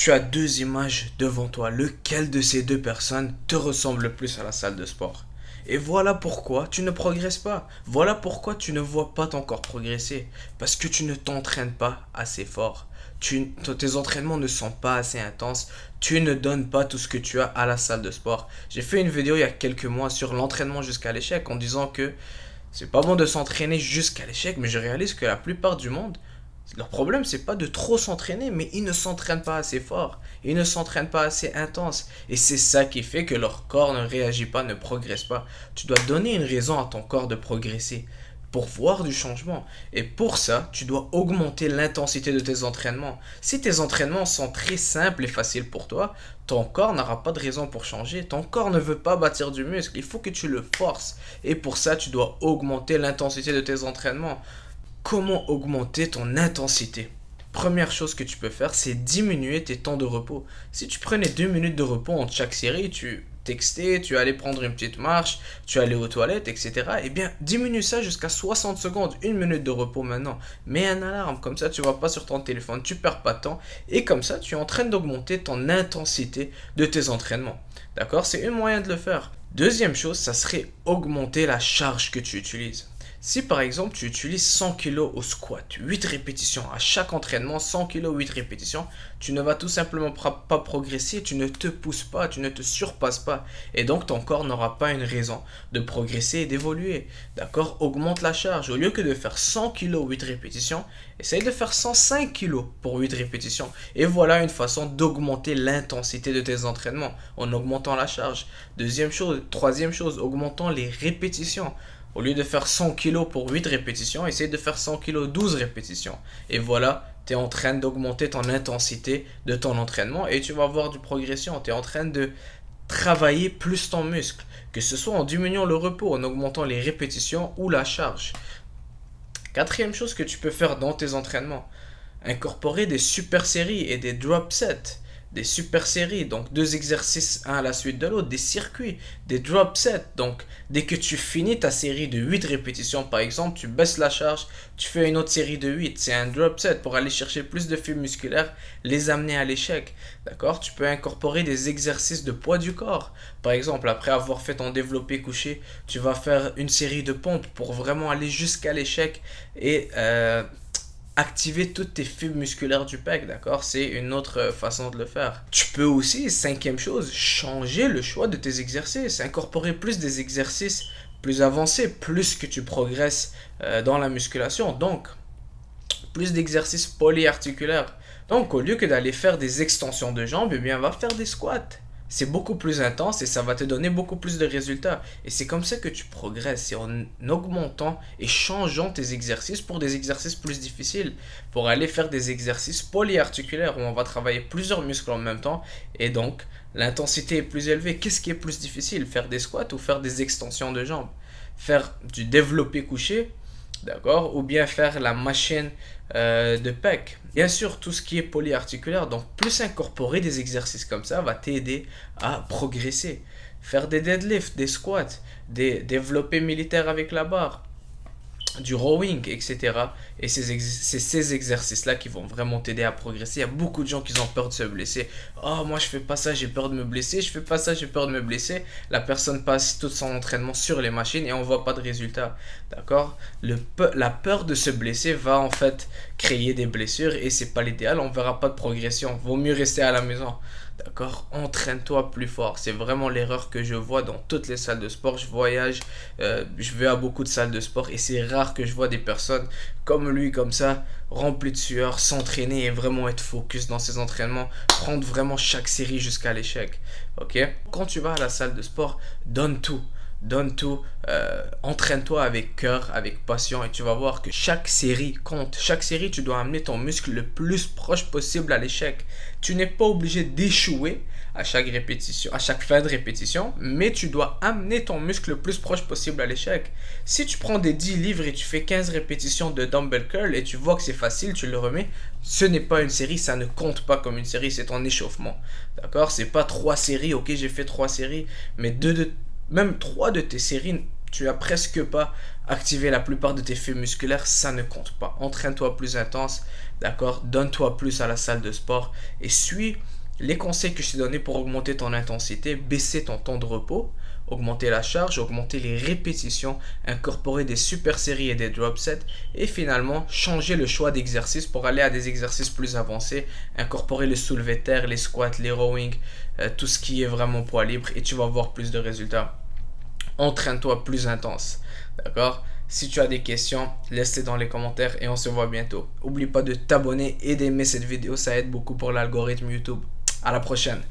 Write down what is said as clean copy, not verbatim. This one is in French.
Tu as deux images devant toi. Lequel de ces deux personnes te ressemble le plus à la salle de sport? Et voilà pourquoi tu ne progresses pas. Voilà pourquoi tu ne vois pas ton corps progresser. Parce que tu ne t'entraînes pas assez fort. Tes entraînements ne sont pas assez intenses. Tu ne donnes pas tout ce que tu as à la salle de sport. J'ai fait une vidéo il y a quelques mois sur l'entraînement jusqu'à l'échec en disant que c'est pas bon de s'entraîner jusqu'à l'échec, mais je réalise que la plupart du monde, leur problème, c'est pas de trop s'entraîner, mais ils ne s'entraînent pas assez fort. Ils ne s'entraînent pas assez intense. Et c'est ça qui fait que leur corps ne réagit pas, ne progresse pas. Tu dois donner une raison à ton corps de progresser pour voir du changement. Et pour ça, tu dois augmenter l'intensité de tes entraînements. Si tes entraînements sont très simples et faciles pour toi, ton corps n'aura pas de raison pour changer. Ton corps ne veut pas bâtir du muscle. Il faut que tu le forces. Et pour ça, tu dois augmenter l'intensité de tes entraînements. Comment augmenter ton intensité? Première chose que tu peux faire, c'est diminuer tes temps de repos. Si tu prenais 2 minutes de repos entre chaque série, tu textais, tu allais prendre une petite marche, tu allais aux toilettes, etc. Eh bien, diminue ça jusqu'à 60 secondes, 1 minute de repos maintenant. Mets un alarme, comme ça tu vas pas sur ton téléphone, tu perds pas de temps. Et comme ça, tu es en train d'augmenter ton intensité de tes entraînements. D'accord? C'est un moyen de le faire. Deuxième chose, ça serait augmenter la charge que tu utilises. Si par exemple tu utilises 100 kg au squat, 8 répétitions, à chaque entraînement 100 kg, 8 répétitions, tu ne vas tout simplement pas progresser, tu ne te pousses pas, tu ne te surpasses pas. Et donc ton corps n'aura pas une raison de progresser et d'évoluer. D'accord? Augmente la charge. Au lieu que de faire 100 kg, 8 répétitions, essaye de faire 105 kg pour 8 répétitions. Et voilà une façon d'augmenter l'intensité de tes entraînements en augmentant la charge. Troisième chose, augmentant les répétitions. Au lieu de faire 100 kg pour 8 répétitions, essaye de faire 100 kg 12 répétitions. Et voilà, tu es en train d'augmenter ton intensité de ton entraînement et tu vas avoir du progression. Tu es en train de travailler plus ton muscle, que ce soit en diminuant le repos, en augmentant les répétitions ou la charge. Quatrième chose que tu peux faire dans tes entraînements, incorporer des super séries et des drop sets. Des super séries, donc deux exercices un à la suite de l'autre, des circuits, des drop sets. Donc, dès que tu finis ta série de 8 répétitions, par exemple, tu baisses la charge, tu fais une autre série de 8. C'est un drop set pour aller chercher plus de fibres musculaires, les amener à l'échec. D'accord? Tu peux incorporer des exercices de poids du corps. Par exemple, après avoir fait ton développé couché, tu vas faire une série de pompes pour vraiment aller jusqu'à l'échec et activer toutes tes fibres musculaires du pec, d'accord? C'est une autre façon de le faire. Tu peux aussi, cinquième chose, changer le choix de tes exercices, incorporer plus des exercices plus avancés, plus que tu progresses dans la musculation. Donc, plus d'exercices polyarticulaires. Donc, au lieu que d'aller faire des extensions de jambes, eh bien, va faire des squats. C'est beaucoup plus intense et ça va te donner beaucoup plus de résultats. Et c'est comme ça que tu progresses. C'est en augmentant et changeant tes exercices pour des exercices plus difficiles. Pour aller faire des exercices polyarticulaires où on va travailler plusieurs muscles en même temps. Et donc, l'intensité est plus élevée. Qu'est-ce qui est plus difficile? Faire des squats ou faire des extensions de jambes? Faire du développé couché, d'accord? Ou bien faire la machine de pec. Bien sûr, tout ce qui est polyarticulaire, donc plus incorporer des exercices comme ça va t'aider à progresser. Faire des deadlifts, des squats, des développés militaires avec la barre, du rowing, etc. Et c'est ces exercices-là qui vont vraiment t'aider à progresser. Il y a beaucoup de gens qui ont peur de se blesser. Oh, moi je fais pas ça, j'ai peur de me blesser. Je fais pas ça, j'ai peur de me blesser. La personne passe tout son entraînement sur les machines et on voit pas de résultat. D'accord? La peur de se blesser va en fait créer des blessures et c'est pas l'idéal. On verra pas de progression. Vaut mieux rester à la maison. D'accord? Entraîne-toi plus fort. C'est vraiment l'erreur que je vois dans toutes les salles de sport. Je voyage, je vais à beaucoup de salles de sport et c'est rare que je vois des personnes comme lui, comme ça, remplies de sueur, s'entraîner et vraiment être focus dans ses entraînements. Prendre vraiment chaque série jusqu'à l'échec. Ok? Quand tu vas à la salle de sport, donne tout. Donne tout, entraîne-toi avec cœur, avec passion et tu vas voir que chaque série compte. Chaque série, tu dois amener ton muscle le plus proche possible à l'échec. Tu n'es pas obligé d'échouer à chaque répétition, à chaque fin de répétition, mais tu dois amener ton muscle le plus proche possible à l'échec. Si tu prends des 10 livres et tu fais 15 répétitions de dumbbell curl et tu vois que c'est facile, tu le remets, ce n'est pas une série, ça ne compte pas comme une série, c'est ton échauffement. D'accord? C'est pas 3 séries, ok, j'ai fait 3 séries, mais même 3 de tes séries, tu as presque pas activé la plupart de tes fibres musculaires, ça ne compte pas. Entraîne-toi plus intense, d'accord? Donne-toi plus à la salle de sport et suis les conseils que je t'ai donnés pour augmenter ton intensité, baisser ton temps de repos, augmenter la charge, augmenter les répétitions, incorporer des super séries et des drop sets et finalement changer le choix d'exercices pour aller à des exercices plus avancés, incorporer le soulevé de terre, les squats, les rowing, tout ce qui est vraiment poids libre et tu vas voir plus de résultats. Entraîne-toi plus intense, d'accord? Si tu as des questions, laisse-les dans les commentaires et on se voit bientôt. N'oublie pas de t'abonner et d'aimer cette vidéo, ça aide beaucoup pour l'algorithme YouTube. À la prochaine.